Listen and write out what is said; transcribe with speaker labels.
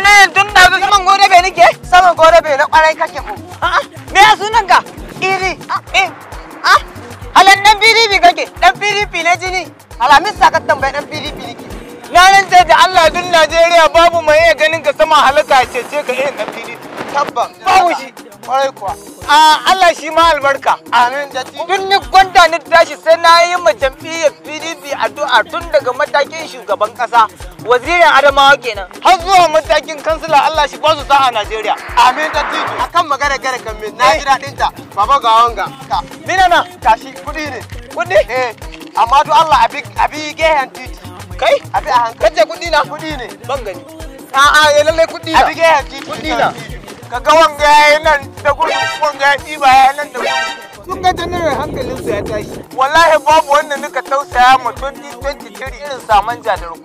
Speaker 1: ne tun da saman gore bai nake?
Speaker 2: Saman gore bai na kwarai kake ko.
Speaker 1: Me ya sunan ka?
Speaker 2: Iri.
Speaker 1: Halan dan PDP kake?
Speaker 2: Dan PDP na jini. Alamis ka tambayi dan PDP nake.
Speaker 3: Na nan ce da Allah duk Najeriya babu mai iya ganin ka sama halaka ce ka iya dan PDP.
Speaker 2: Tabba.
Speaker 3: Babu shi.
Speaker 2: Kwarai kuwa.
Speaker 3: Allah shi ma albarka.
Speaker 2: Amin da ti.
Speaker 1: Tun ni gwanda ni tashi sai na yi ma jam'iyyar PDP addu'a tun daga matakin shugaban kasa. Wazirin Adamawa kenan.
Speaker 3: Har zuwa matakin kansila Allah shi ba su sa'a Najeriya.
Speaker 2: Amin da ti. Akan magana gare kan min na ji daɗin ta. Baba ga wanga.
Speaker 3: Mina na
Speaker 2: Tashi kuɗi ne.
Speaker 3: kudi?
Speaker 2: Amma to Allah abi gehen titi.
Speaker 3: Kai?
Speaker 2: Abi a hankali.
Speaker 3: Kace kudi na?
Speaker 2: Kuɗi ne.
Speaker 3: Ban gani. Ya lalle kudi na.
Speaker 2: Abi gehen titi.
Speaker 3: Kudi na. Kaga wanga yayi nan da gudu wanga ya ɗiba yayi nan da gudu.
Speaker 1: Sun ga janar hankalin su ya tashi.
Speaker 3: Wallahi babu wanda nika tausaya ma 2023 irin saman jadarku.